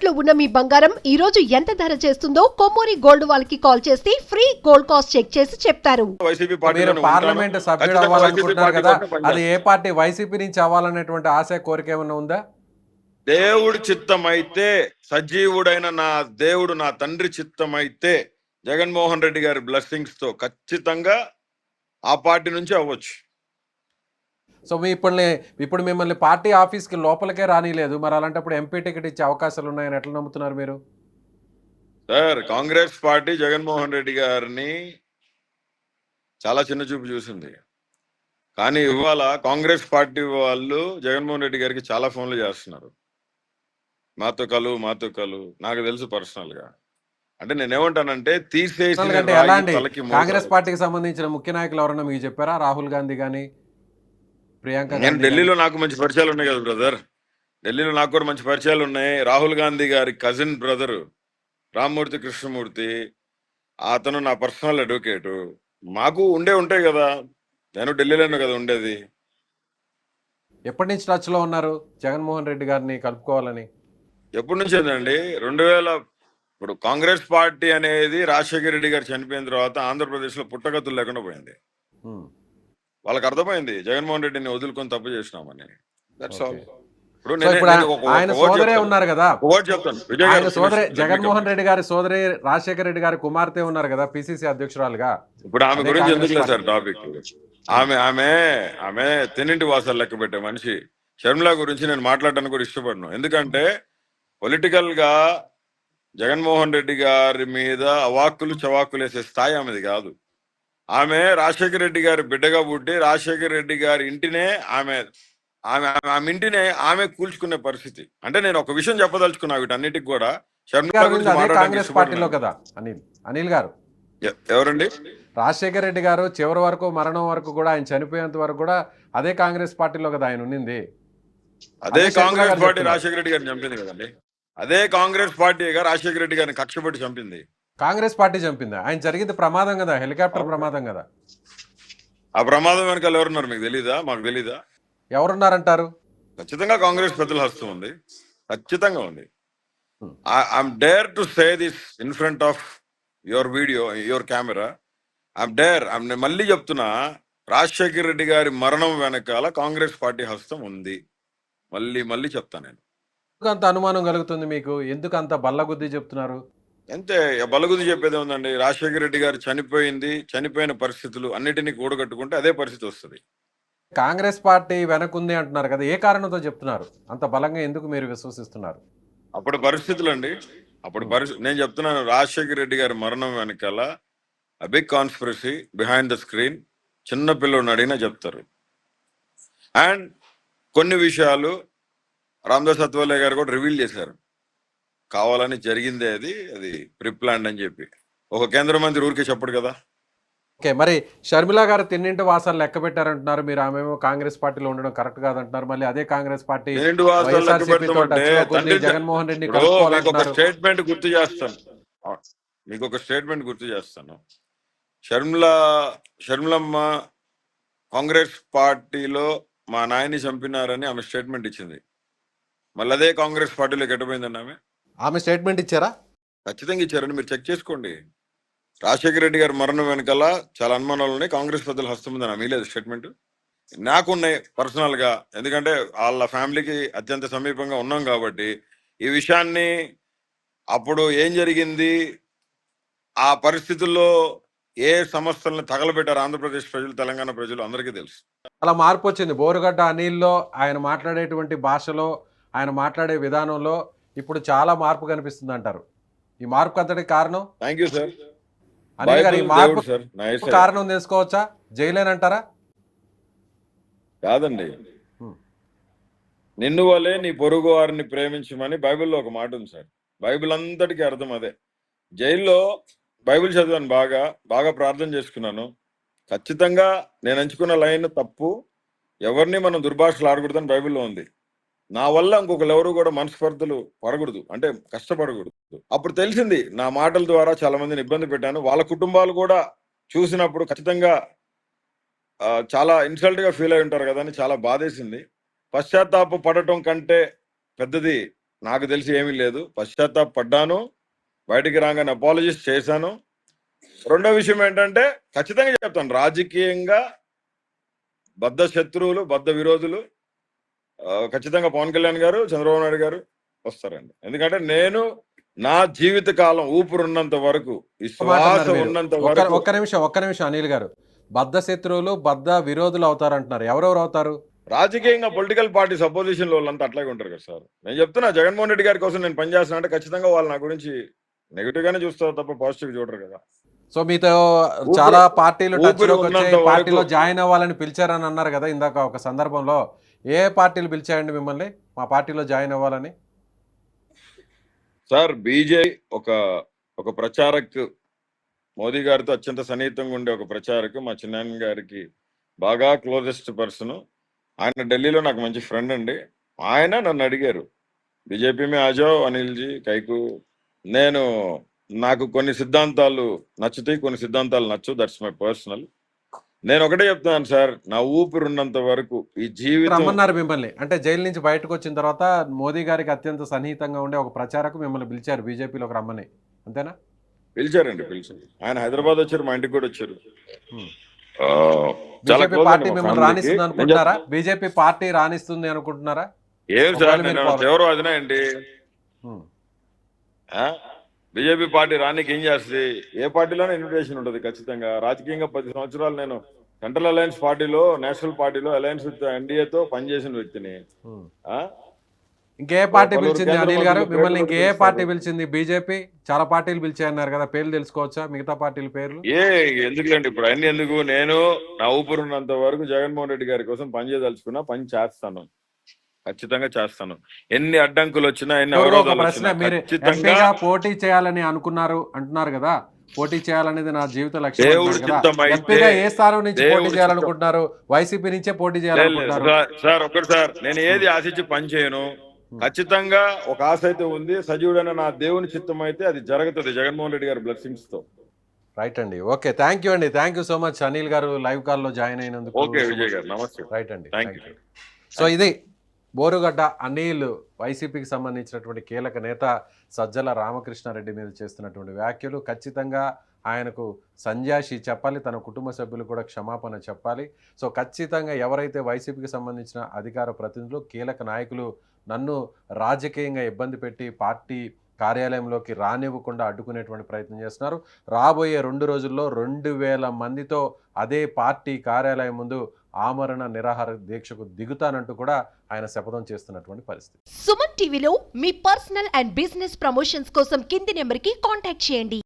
తాకట్టులో ఉన్న మీ బంగారం ఈ రోజు ఎంత ధర చేస్తుందో కొమ్మూరి గోల్డ్ వాళ్ళకి కాల్ చేస్తే ఫ్రీ గోల్డ్ కాస్ట్ చెక్ చేసి చెప్తారు. వైసీపీ మీరు పార్టీలోనే పార్లమెంట్ ఉంటాను. సభ్యుడు ఖచ్చితంగా అవ్వాలనుకుంటున్నారు వైసీపీ కదా, పార్టీ అది ఏ పార్టీ? వైసీపీ నుంచి అవ్వాలనేటువంటి ఆశ, కోరిక ఏమైనా ఉందా? దేవుడి చిత్తమైతే, సజీవుడైన నా దేవుడు నా తండ్రి చిత్తమైతే, జగన్మోహన్ రెడ్డి గారి బ్లెస్సింగ్స్ తో ఖచ్చితంగా ఆ పార్టీ నుంచి అవ్వచ్చు. సో ఇప్పుడు మిమ్మల్ని పార్టీ ఆఫీస్కి లోపలికే రానిలేదు, మరి అలాంటప్పుడు ఎంపీ టికెట్ ఇచ్చే అవకాశాలు ఉన్నాయని ఎట్లా నమ్ముతున్నారు మీరు? సార్, కాంగ్రెస్ పార్టీ జగన్మోహన్ రెడ్డి గారిని చాలా చిన్న చూపు చూసింది. కానీ ఇవాళ కాంగ్రెస్ పార్టీ వాళ్ళు జగన్మోహన్ రెడ్డి గారికి చాలా ఫోన్లు చేస్తున్నారు. మాతో కలు నాకు తెలుసు పర్సనల్ గా. అంటే నేనేమంటానంటే, తీసేసి అంటే ఎలా అండి? కాంగ్రెస్ పార్టీకి సంబంధించిన ముఖ్య నాయకులు ఎవరన్నా మీకు చెప్పారా? రాహుల్ గాంధీ కానీ, ప్రియాంక నేను గాంధీ ఢిల్లీలో నాకు మంచి పరిచయాలు ఉన్నాయి కదా బ్రదర్. ఢిల్లీలో నాకు కూడా మంచి పరిచయాలు ఉన్నాయి. రాహుల్ గాంధీ గారి కజిన్ బ్రదరు రామ్మూర్తి కృష్ణమూర్తి, అతను నా పర్సనల్ అడ్వకేటు. మాకు ఉంటాయి కదా. నేను ఢిల్లీలోనే కదా ఉండేది. ఎప్పటి నుంచి టచ్ లో ఉన్నారు జగన్మోహన్ రెడ్డి గారిని కలుపుకోవాలని? ఎప్పటి నుంచి ఏంటండి? ఇప్పుడు కాంగ్రెస్ పార్టీ అనేది రాజశేఖర రెడ్డి గారు చనిపోయిన తర్వాత ఆంధ్రప్రదేశ్ లో పుట్టగతులు లేకుండా పోయింది. వాళ్ళకి అర్థమైంది జగన్మోహన్ రెడ్డిని వదులుకొని తప్పు చేసినామని. That's all. ఆయన సోదరే ఉన్నారు కదా, ఆయన సోదరే చెప్తాను. జగన్మోహన్ రెడ్డి గారి సోదరే రాజశేఖర రెడ్డి గారి కుమార్తె ఉన్నారు కదా పిసిసి అధ్యక్షురాలుగా. ఇప్పుడు ఆమె గురించి ఎందుకు లేదు సార్ టాపిక్. ఆమె ఆమె ఆమె తిన్నింటి వాసాలు లెక్క పెట్టే మనిషి. షర్మిల గురించి నేను మాట్లాడడానికి కూడా ఇష్టపడను. ఎందుకంటే పొలిటికల్ గా జగన్మోహన్ రెడ్డి గారి మీద అవాక్కులు చవాకులు వేసే స్థాయి ఆమెది కాదు. ఆమె రాజశేఖర రెడ్డి గారి బిడ్డగా పుట్టి రాజశేఖర రెడ్డి గారి ఇంటినే ఆమె ఆమె ఆమె ఇంటినే ఆమె కూల్చుకునే పరిస్థితి. అంటే నేను ఒక విషయం చెప్పదలుచుకున్నా వీటన్నిటికి కూడా. షర్మిల గురించి కాంగ్రెస్ పార్టీలో కదా అనిల్ గారు. ఎవరండి? రాజశేఖర రెడ్డి గారు చివరి వరకు, మరణం వరకు కూడా, ఆయన చనిపోయేంత వరకు కూడా అదే కాంగ్రెస్ పార్టీలో కదా ఆయన ఉన్నింది. అదే కాంగ్రెస్ పార్టీ రాజశేఖర రెడ్డి గారిని చంపింది కదండి. అదే కాంగ్రెస్ పార్టీగా రాజశేఖర రెడ్డి గారిని కక్షపెట్టి చంపింది. కాంగ్రెస్ పార్టీ చంపింది. ఆయన జరిగింది ప్రమాదం కదా, హెలికాప్టర్ ప్రమాదం కదా. ఆ ప్రమాదం వెనకాల ఎవరున్నారు మీకు తెలీదా? మాకు తెలీదా? ఎవరున్నారంటారు? ఖచ్చితంగా కాంగ్రెస్ పెద్దల హస్తం ఉంది. ఖచ్చితంగా ఉంది. I'm dare to say this in front of your video, your camera. నేను మళ్ళీ చెప్తున్నా, రాజశేఖర రెడ్డి గారి మరణం వెనకాల కాంగ్రెస్ పార్టీ హస్తం ఉంది. మళ్ళీ చెప్తాను నేను. ఎందుకు అంత అనుమానం కలుగుతుంది మీకు? ఎందుకు అంత బల్లగుద్ది చెప్తున్నారు? అంతే, బలగుద్ది చెప్పేది ఉందండి. రాజశేఖర రెడ్డి గారు చనిపోయిన పరిస్థితులు అన్నిటినీ కూడగట్టుకుంటే అదే పరిస్థితి వస్తుంది. కాంగ్రెస్ పార్టీ వెనకుంది అంటున్నారు కదా, ఏ కారణంతో చెప్తున్నారు? అంత బలంగా ఎందుకు మీరు విశ్వసిస్తున్నారు? అప్పుడు పరిస్థితులు అండి. నేను చెప్తున్నాను, రాజశేఖర రెడ్డి గారి మరణం వెనకాల big conspiracy behind the screen. చిన్న పిల్లలను అడిగినా చెప్తారు. అండ్ కొన్ని విషయాలు రామదాస్ అత్వాలే గారు కూడా రివీల్ చేశారు. కావాలని జరిగిందే, అది ప్రిప్లాండ్ అని చెప్పి. ఒక కేంద్ర మంత్రి ఊరికే చెప్పడు కదా. ఓకే, మరి షర్మిల గారు తిన్నింటి వాసాలు లెక్క పెట్టారంటున్నారు మీరు. ఆమెమో కాంగ్రెస్ పార్టీలో ఉండడం కరెక్ట్ కాదంటున్నారు. మళ్ళీ అదే కాంగ్రెస్ పార్టీ జగన్మోహన్ రెడ్డిని మీకు ఒక స్టేట్మెంట్ గుర్తు చేస్తాను. షర్మిలమ్మ కాంగ్రెస్ పార్టీలో మా నాయన్ని చంపినారని ఆమె స్టేట్మెంట్ ఇచ్చింది. మళ్ళీ అదే కాంగ్రెస్ పార్టీలో ఎట్టపోయిందండి ఆమె స్టేట్మెంట్ ఇచ్చారా? ఖచ్చితంగా ఇచ్చారండి. మీరు చెక్ చేసుకోండి. రాజశేఖర రెడ్డి గారి మరణం వెనకాల చాలా అనుమానాలు ఉన్నాయి. కాంగ్రెస్ పెద్దల హస్తం ఉందని ఆమె లేదు స్టేట్మెంట్. నాకున్నాయి పర్సనల్ గా. ఎందుకంటే వాళ్ళ ఫ్యామిలీకి అత్యంత సమీపంగా ఉన్నాం కాబట్టి ఈ విషయాన్ని, అప్పుడు ఏం జరిగింది, ఆ పరిస్థితుల్లో ఏ సంస్థలను తగలబెట్టారు ఆంధ్రప్రదేశ్ ప్రజలు, తెలంగాణ ప్రజలు అందరికీ తెలుసు. అలా మార్పు వచ్చింది. బోరుగడ్డ అనిల్లో ఆయన మాట్లాడేటువంటి భాషలో, ఆయన మాట్లాడే విధానంలో ఇప్పుడు చాలా మార్పు కనిపిస్తుంది అంటారు. ఈ మార్పు అంతటి కారణం? Thank you sir. అనిల్ గారు, ఈ మార్పు కారణం తెలుసుకోవచ్చా? జైలేనంటారా? కాదండి, నిన్ను వలే నీ పొరుగు వారిని ప్రేమించమని బైబిల్లో ఒక మాట ఉంది సార్. బైబిల్ అంతటికీ అర్థం అదే. జైల్లో బైబిల్ చదివాను, బాగా ప్రార్థన చేసుకున్నాను. ఖచ్చితంగా నేను ఎంచుకున్న లైన్ తప్పు. ఎవరిని మనం దుర్భాషలు ఆడకూడదని బైబిల్లో ఉంది. నా వల్ల ఇంకొకరు ఎవరు కూడా మనస్పర్ధలు పడకూడదు, అంటే కష్టపడకూడదు. అప్పుడు తెలిసింది, నా మాటల ద్వారా చాలా మందిని ఇబ్బంది పెట్టాను. వాళ్ళ కుటుంబాలు కూడా చూసినప్పుడు ఖచ్చితంగా చాలా ఇన్సల్ట్ గా ఫీల్ అయి ఉంటారు కదా అని చాలా బాధేసింది. పశ్చాత్తాప పడటం కంటే పెద్దది నాకు తెలిసి ఏమీ లేదు. పశ్చాత్తాపడ్డాను, బయటికి రాగానే అపాలజీస్ చేశాను. రెండో విషయం ఏంటంటే ఖచ్చితంగా చెప్తాను, రాజకీయంగా బద్ధ శత్రువులు, బద్ధ విరోధులు ఖచ్చితంగా పవన్ కళ్యాణ్ గారు, చంద్రబాబు నాయుడు గారు వస్తారండి. ఎందుకంటే నేను నా జీవిత కాలం ఊపిరున్నంత వరకు, ఈ శ్వాస ఉన్నంత వరకు. ఒక్క నిమిషం అనిల్ గారు, బద్ధ శత్రువులు బద్ధ విరోధులు అవుతారంటున్నారు. ఎవరెవరు అవుతారు? రాజకీయంగా పొలిటికల్ పార్టీస్ అపోజిషన్ లో వాళ్ళంతా అట్లాగే ఉంటారు కదా సార్. నేను చెప్తున్నా, జగన్మోహన్ రెడ్డి గారి కోసం నేను పనిచేస్తున్నా అంటే ఖచ్చితంగా వాళ్ళు నా గురించి నెగిటివ్ గానే చూస్తారు తప్ప పాజిటివ్ చూడరు కదా. సో మీతో చాలా పార్టీలు టచ్లోకి వచ్చాయి, పార్టీలో జాయిన్ అవ్వాలని పిలిచారని అన్నారు కదా ఇందాక ఒక సందర్భంలో. ఏ పార్టీలు పిలిచాయండి మిమ్మల్ని మా పార్టీలో జాయిన్ అవ్వాలని? సార్ బీజేపీ ఒక ప్రచారక్, మోదీ గారితో అత్యంత సన్నిహితంగా ఉండే ఒక ప్రచారక్, మా చిన్నాయన గారికి బాగా క్లోజెస్ట్ పర్సన్. ఆయన ఢిల్లీలో నాకు మంచి ఫ్రెండ్ అండి. ఆయన నన్ను అడిగారు, బీజేపీ మే ఆజాओ అనిల్ జీ కైకు. నాకు కొన్ని సిద్ధాంతాలు నచ్చుతాయి, కొన్ని సిద్ధాంతాలు నచ్చు. That's my personal. నేను ఒకటే చెప్తున్నాను సార్, నా ఊపిరి ఉన్నంత వరకు ఈ జీవితం. రమ్మన్నారు మిమ్మల్ని అంటే జైలు నుంచి బయటకు వచ్చిన తర్వాత మోదీ గారికి అత్యంత సన్నిహితంగా ఉండే ఒక ప్రచారకు మిమ్మల్ని పిలిచారు బీజేపీలోకి రమ్మని, అంతేనా? పిలిచారు. ఆయన హైదరాబాద్ వచ్చారు, మా ఇంటికి కూడా వచ్చారు. బీజేపీ పార్టీ మిమ్మల్ని రాణిస్తుంది అనుకుంటున్నారా? బీజేపీ పార్టీ రాణిస్తుంది అనుకుంటున్నారా? ఏం సార్, నేను తీవ్రవాదినా అండి? బీజేపీ పార్టీ రానికి ఏం చేస్తుంది? ఏ పార్టీలోనే ఇన్విటేషన్ ఉంటుంది ఖచ్చితంగా. రాజకీయంగా 10 సంవత్సరాలు నేను సెంట్రల్ అలయన్స్ పార్టీలో, నేషనల్ పార్టీలో అలయన్స్ విత్ ఎన్డీఏతో పనిచేసిన వ్యక్తిని. ఇంకే పార్టీ పిలిచింది అనిల్ గారు మిమ్మల్ని? ఇంకే పార్టీ పిలిచింది? బీజేపీ చాలా పార్టీలు పిలిచాయన్నారు కదా, పేర్లు తెలుసుకోవచ్చా మిగతా పార్టీల పేర్లు? ఎందుకులేండి ఇప్పుడు అన్ని ఎందుకు. నేను నా ఊపిరి ఉన్నంత వరకు జగన్మోహన్ రెడ్డి గారి కోసం పని చేయదలుచుకున్నా, పని చేస్తాను, ఖచ్చితంగా చేస్తాను. ఎన్ని అడ్డంకులు వచ్చినా, ఎన్ని అవరోధాలు వచ్చినా ఖచ్చితంగా. పోటీ చేయాలని అనుకున్నారు అంటున్నారు కదా, పోటీ చేయాలనేది నా జీవిత లక్ష్యం. ఏ స్థానం నుంచి పోటీ చేయాలనుకుంటున్నారు? వైసీపీ నుంచే పోటీ చేయాలనుకుంటున్నారు? సార్ నేను ఏది ఆశించి పని చేయను. ఖచ్చితంగా ఒక ఆశ అయితే ఉంది. సజీవుడైన నా దేవుని చిత్తం అయితే అది జరుగుతుంది జగన్మోహన్ రెడ్డి గారి బ్లెస్సింగ్స్ తో. రైట్ అండి, ఓకే, థ్యాంక్ యూ అండి. Thank you so much Anil గారు లైవ్ కాల్ లో జాయిన్ అయినందుకు. ఓకే విజయ్ గారు, నమస్తే. రైట్ అండి, సో ఇది బోరుగడ్డ అనిల్ వైసీపీకి సంబంధించినటువంటి కీలక నేత సజ్జల రామకృష్ణారెడ్డి మీద చేస్తున్నటువంటి వ్యాఖ్యలు. ఖచ్చితంగా ఆయనకు సంజాషి చెప్పాలి, తన కుటుంబ సభ్యులు కూడా క్షమాపణ చెప్పాలి. సో ఖచ్చితంగా ఎవరైతే వైసీపీకి సంబంధించిన అధికార ప్రతినిధులు, కీలక నాయకులు నన్ను రాజకీయంగా ఇబ్బంది పెట్టి పార్టీ కార్యాలయంలోకి రానివ్వకుండా అడ్డుకునేటువంటి ప్రయత్నం చేస్తున్నారు, రాబోయే 2 రోజుల్లో 2000 మందితో అదే పార్టీ కార్యాలయం ముందు ఆమరణ నిరాహార దీక్షకు దిగుతానంటూ కూడా ఆయన శపథం చేస్తున్నటువంటి పరిస్థితి. సుమన్ టీవీలో మీ పర్సనల్ అండ్ బిజినెస్ ప్రమోషన్స్ కోసం కింది నెంబర్కి కాంటాక్ట్ చేయండి.